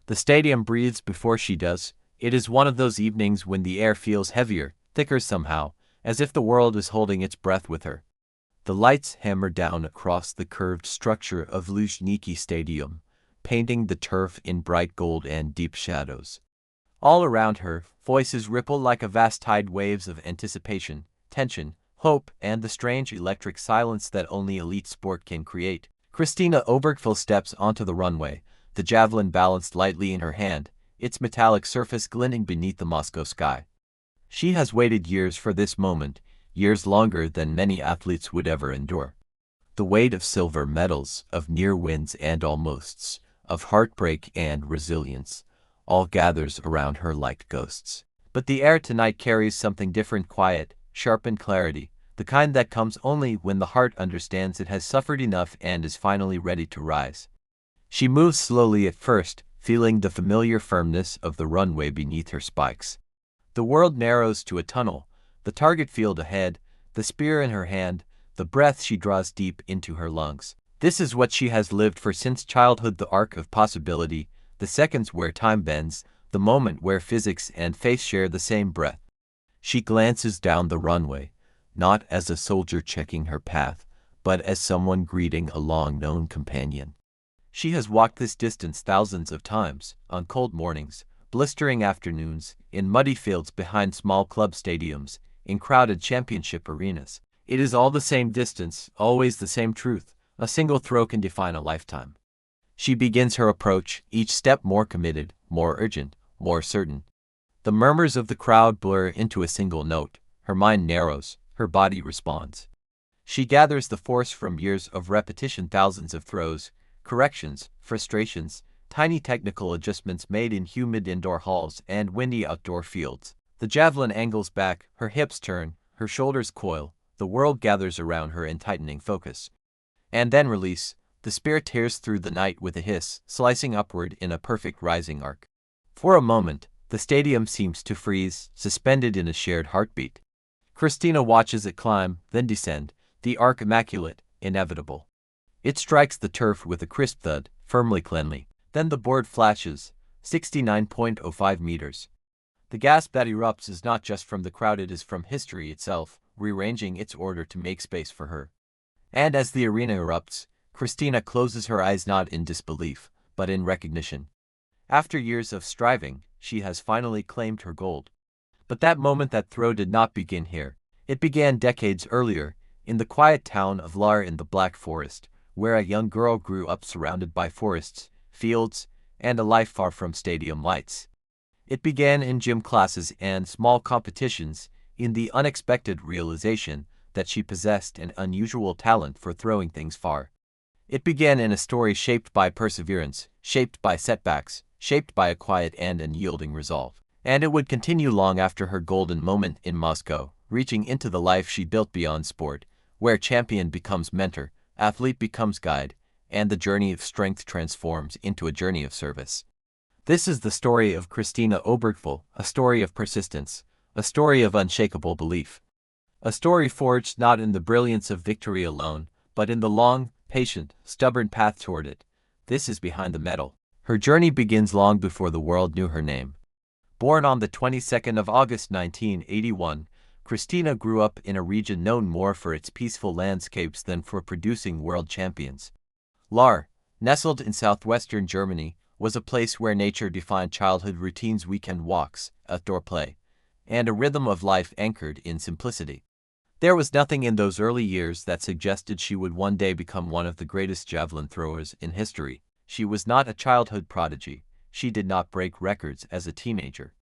The stadium breathes before she does. It is one of those evenings when the air feels heavier, thicker somehow, as if the world is holding its breath with her. The lights hammer down across the curved structure of Luzhniki Stadium, painting the turf in bright gold and deep shadows. All around her, voices ripple like a vast tide, waves of anticipation, tension, hope, and the strange electric silence that only elite sport can create. Kristina Obergfell steps onto the runway, the javelin balanced lightly in her hand, its metallic surface glinting beneath the Moscow sky. She has waited years for this moment, years longer than many athletes would ever endure. The weight of silver medals, of near wins and almosts, of heartbreak and resilience, all gathers around her like ghosts. But the air tonight carries something different, quiet, sharpened clarity, the kind that comes only when the heart understands it has suffered enough and is finally ready to rise. She moves slowly at first, feeling the familiar firmness of the runway beneath her spikes. The world narrows to a tunnel, the target field ahead, the spear in her hand, the breath she draws deep into her lungs. This is what she has lived for since childhood, the arc of possibility, the seconds where time bends, the moment where physics and faith share the same breath. She glances down the runway, not as a soldier checking her path, but as someone greeting a long-known companion. She has walked this distance thousands of times, on cold mornings, blistering afternoons, in muddy fields behind small club stadiums, in crowded championship arenas. It is all the same distance, always the same truth. A single throw can define a lifetime. She begins her approach, each step more committed, more urgent, more certain. The murmurs of the crowd blur into a single note. Her mind narrows, her body responds. She gathers the force from years of repetition, thousands of throws, corrections, frustrations, tiny technical adjustments made in humid indoor halls and windy outdoor fields. The javelin angles back, her hips turn, her shoulders coil, the world gathers around her in tightening focus. And then release, the spear tears through the night with a hiss, slicing upward in a perfect rising arc. For a moment, the stadium seems to freeze, suspended in a shared heartbeat. Kristina watches it climb, then descend, the arc immaculate, inevitable. It strikes the turf with a crisp thud, firmly cleanly. Then the board flashes, 69.05 meters. The gasp that erupts is not just from the crowd, it is from history itself, rearranging its order to make space for her. And as the arena erupts, Kristina closes her eyes, not in disbelief, but in recognition. After years of striving, she has finally claimed her gold. But that moment, that throw, did not begin here. It began decades earlier, in the quiet town of Lar in the Black Forest, where a young girl grew up surrounded by forests, fields, and a life far from stadium lights. It began in gym classes and small competitions, in the unexpected realization that she possessed an unusual talent for throwing things far. It began in a story shaped by perseverance, shaped by setbacks, shaped by a quiet and unyielding resolve. And it would continue long after her golden moment in Moscow, reaching into the life she built beyond sport, where champion becomes mentor, athlete becomes guide, and the journey of strength transforms into a journey of service. This is the story of Kristina Obergfell, a story of persistence, a story of unshakable belief. A story forged not in the brilliance of victory alone, but in the long, patient, stubborn path toward it. This is behind the medal. Her journey begins long before the world knew her name. Born on the 22nd of August 1981, Kristina grew up in a region known more for its peaceful landscapes than for producing world champions. Lar, nestled in southwestern Germany, was a place where nature defined childhood routines, weekend walks, outdoor play, and a rhythm of life anchored in simplicity. There was nothing in those early years that suggested she would one day become one of the greatest javelin throwers in history. She was not a childhood prodigy. She did not break records as a teenager.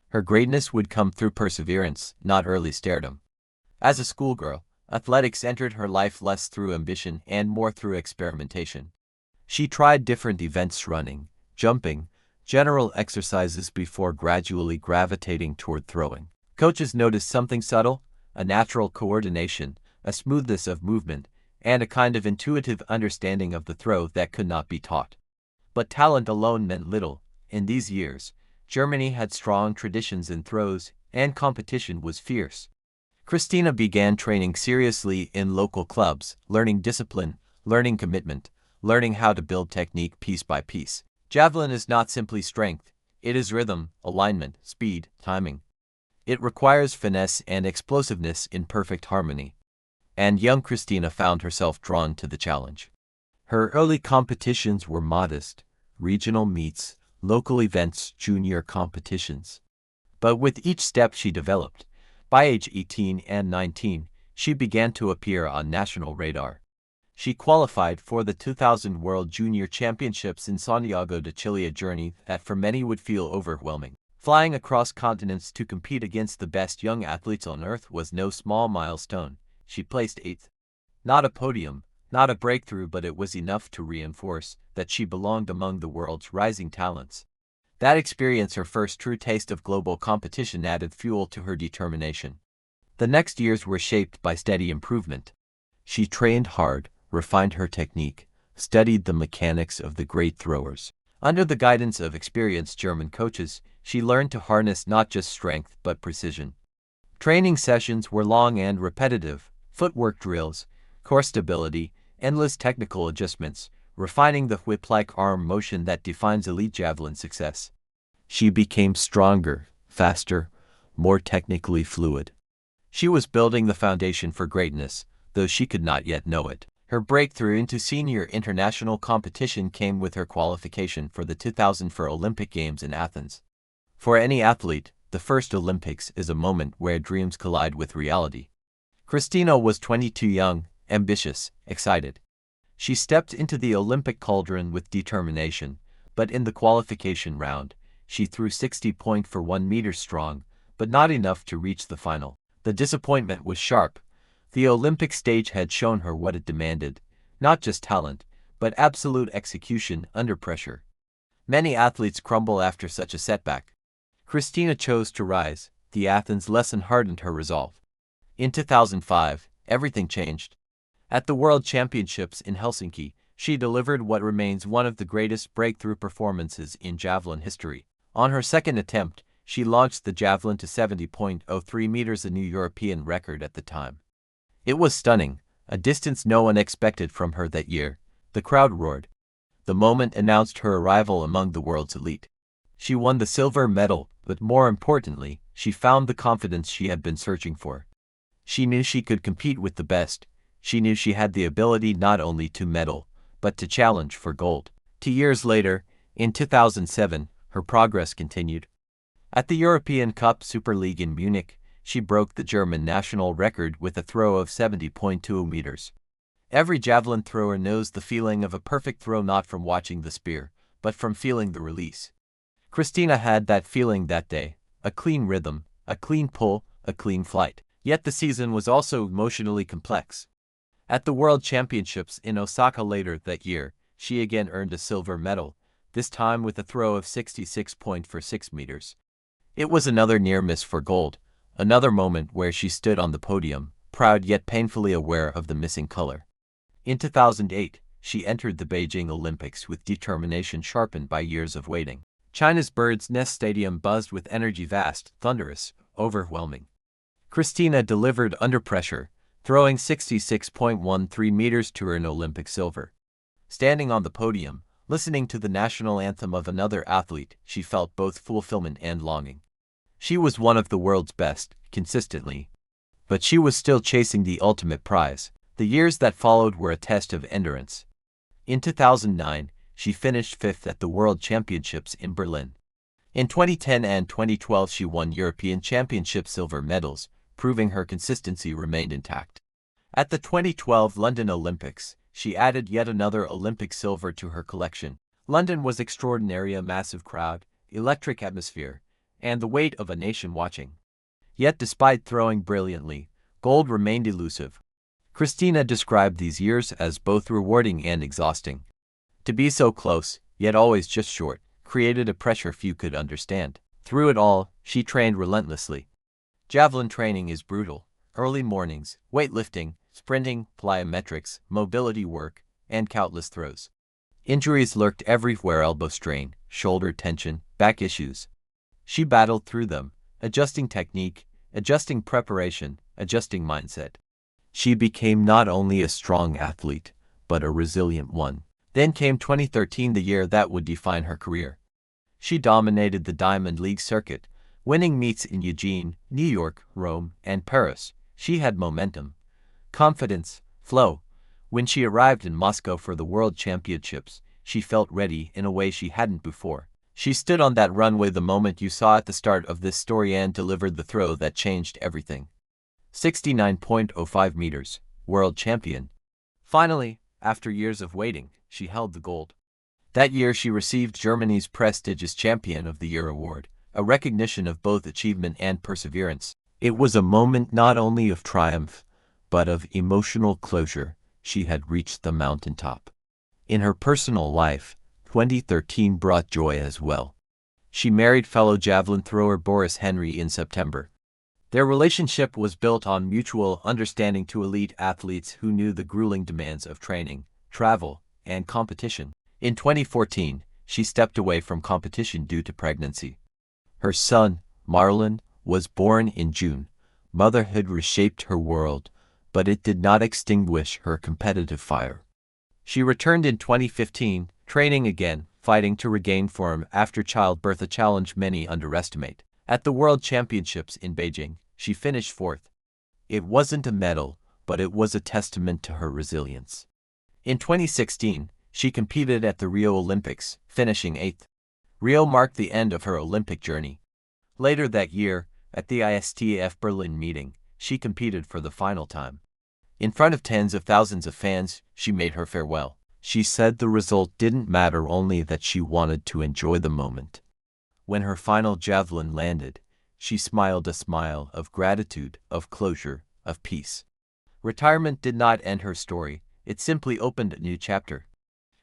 Her greatness would come through perseverance, not early stardom. As a schoolgirl, athletics entered her life less through ambition and more through experimentation. She tried different events, running, jumping, general exercises before gradually gravitating toward throwing. Coaches noticed something subtle, a natural coordination, a smoothness of movement, and a kind of intuitive understanding of the throw that could not be taught. But talent alone meant little. In these years, Germany had strong traditions in throws, and competition was fierce. Kristina began training seriously in local clubs, learning discipline, learning commitment, learning how to build technique piece by piece. Javelin is not simply strength, it is rhythm, alignment, speed, timing. It requires finesse and explosiveness in perfect harmony. And young Christina found herself drawn to the challenge. Her early competitions were modest, regional meets, local events, junior competitions. But with each step she developed, by age 18 and 19, she began to appear on national radar. She qualified for the 2000 World Junior Championships in Santiago de Chile, a journey that for many would feel overwhelming. Flying across continents to compete against the best young athletes on earth was no small milestone. She placed 8th. Not a podium, not a breakthrough, but it was enough to reinforce that she belonged among the world's rising talents. That experience, her first true taste of global competition, added fuel to her determination. The next years were shaped by steady improvement. She trained hard, refined her technique, studied the mechanics of the great throwers. Under the guidance of experienced German coaches, she learned to harness not just strength but precision. Training sessions were long and repetitive, footwork drills, core stability, endless technical adjustments, refining the whip-like arm motion that defines elite javelin success. She became stronger, faster, more technically fluid. She was building the foundation for greatness, though she could not yet know it. Her breakthrough into senior international competition came with her qualification for the 2004 Olympic Games in Athens. For any athlete, the first Olympics is a moment where dreams collide with reality. Christina was 22, young, ambitious, excited. She stepped into the Olympic cauldron with determination, but in the qualification round, she threw 60.41 meters strong, but not enough to reach the final. The disappointment was sharp. The Olympic stage had shown her what it demanded, not just talent, but absolute execution under pressure. Many athletes crumble after such a setback. Christina chose to rise. The Athens lesson hardened her resolve. In 2005, everything changed. At the World Championships in Helsinki, she delivered what remains one of the greatest breakthrough performances in javelin history. On her second attempt, she launched the javelin to 70.03 meters, a new European record at the time. It was stunning, a distance no one expected from her that year. The crowd roared. The moment announced her arrival among the world's elite. She won the silver medal, but more importantly, she found the confidence she had been searching for. She knew she could compete with the best. She knew she had the ability not only to medal, but to challenge for gold. 2 years later, in 2007, her progress continued. At the European Cup Super League in Munich, she broke the German national record with a throw of 70.2 meters. Every javelin thrower knows the feeling of a perfect throw, not from watching the spear, but from feeling the release. Christina had that feeling that day, a clean rhythm, a clean pull, a clean flight. Yet the season was also emotionally complex. At the World Championships in Osaka later that year, she again earned a silver medal, this time with a throw of 66.46 meters. It was another near miss for gold, another moment where she stood on the podium, proud yet painfully aware of the missing color. In 2008, she entered the Beijing Olympics with determination sharpened by years of waiting. China's Bird's Nest Stadium buzzed with energy, vast, thunderous, overwhelming. Christina delivered under pressure, throwing 66.13 meters to earn Olympic silver. Standing on the podium, listening to the national anthem of another athlete, she felt both fulfillment and longing. She was one of the world's best, consistently. But she was still chasing the ultimate prize. The years that followed were a test of endurance. In 2009, she finished 5th at the World Championships in Berlin. In 2010 and 2012, she won European Championship silver medals, proving her consistency remained intact. At the 2012 London Olympics, she added yet another Olympic silver to her collection. London was extraordinary, a massive crowd, electric atmosphere, and the weight of a nation watching. Yet despite throwing brilliantly, gold remained elusive. Christina described these years as both rewarding and exhausting. To be so close, yet always just short, created a pressure few could understand. Through it all, she trained relentlessly. Javelin training is brutal. Early mornings, weightlifting, sprinting, plyometrics, mobility work, and countless throws. Injuries lurked everywhere: elbow strain, shoulder tension, back issues. She battled through them, adjusting technique, adjusting preparation, adjusting mindset. She became not only a strong athlete, but a resilient one. Then came 2013, the year that would define her career. She dominated the Diamond League circuit, winning meets in Eugene, New York, Rome, and Paris. She had momentum, confidence, flow. When she arrived in Moscow for the World Championships, she felt ready in a way she hadn't before. She stood on that runway the moment you saw at the start of this story and delivered the throw that changed everything. 69.05 meters, world champion. Finally, after years of waiting, she held the gold. That year she received Germany's prestigious Champion of the Year award, a recognition of both achievement and perseverance. It was a moment not only of triumph, but of emotional closure. She had reached the mountaintop. In her personal life, 2013 brought joy as well. She married fellow javelin thrower Boris Henry in September. Their relationship was built on mutual understanding, two elite athletes who knew the grueling demands of training, travel, and competition. In 2014, she stepped away from competition due to pregnancy. Her son, Marlon, was born in June. Motherhood reshaped her world, but it did not extinguish her competitive fire. She returned in 2015, training again, fighting to regain form after childbirth, a challenge many underestimate. At the World Championships in Beijing, she finished fourth. It wasn't a medal, but it was a testament to her resilience. In 2016, she competed at the Rio Olympics, finishing eighth. Rio marked the end of her Olympic journey. Later that year, at the ISTF Berlin meeting, she competed for the final time. In front of tens of thousands of fans, she made her farewell. She said the result didn't matter, only that she wanted to enjoy the moment. When her final javelin landed, she smiled a smile of gratitude, of closure, of peace. Retirement did not end her story, it simply opened a new chapter.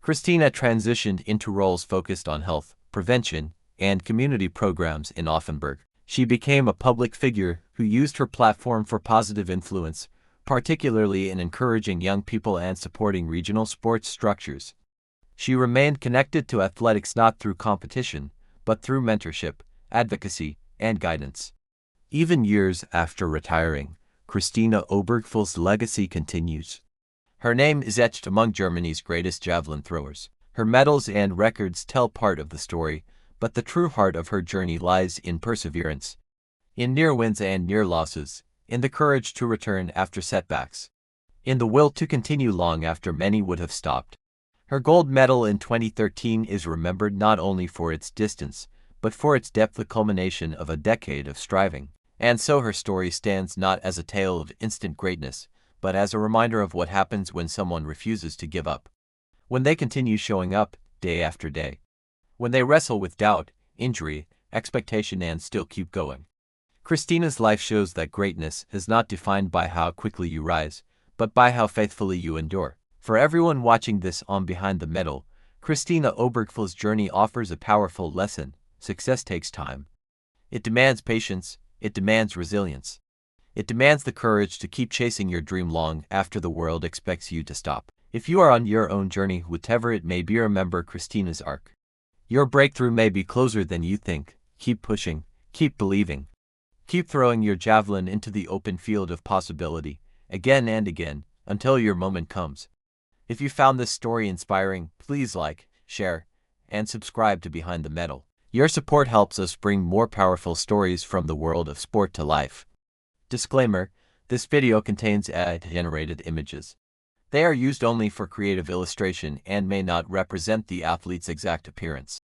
Christina transitioned into roles focused on health, prevention, and community programs in Offenburg. She became a public figure who used her platform for positive influence, particularly in encouraging young people and supporting regional sports structures. She remained connected to athletics not through competition, but through mentorship, advocacy, and guidance. Even years after retiring, Christina Obergfell's legacy continues. Her name is etched among Germany's greatest javelin throwers. Her medals and records tell part of the story, but the true heart of her journey lies in perseverance, in near wins and near losses, in the courage to return after setbacks, in the will to continue long after many would have stopped. Her gold medal in 2013 is remembered not only for its distance, but for its depth, the culmination of a decade of striving. And so her story stands not as a tale of instant greatness, but as a reminder of what happens when someone refuses to give up. When they continue showing up, day after day. When they wrestle with doubt, injury, expectation, and still keep going. Christina's life shows that greatness is not defined by how quickly you rise, but by how faithfully you endure. For everyone watching this on Behind the Medal, Christina Obergfell's journey offers a powerful lesson. Success takes time. It demands patience, it demands resilience. It demands the courage to keep chasing your dream long after the world expects you to stop. If you are on your own journey, whatever it may be, remember Christina's arc. Your breakthrough may be closer than you think. Keep pushing, keep believing. Keep throwing your javelin into the open field of possibility, again and again, until your moment comes. If you found this story inspiring, please like, share, and subscribe to Behind the Medal. Your support helps us bring more powerful stories from the world of sport to life. Disclaimer: this video contains AI-generated images. They are used only for creative illustration and may not represent the athlete's exact appearance.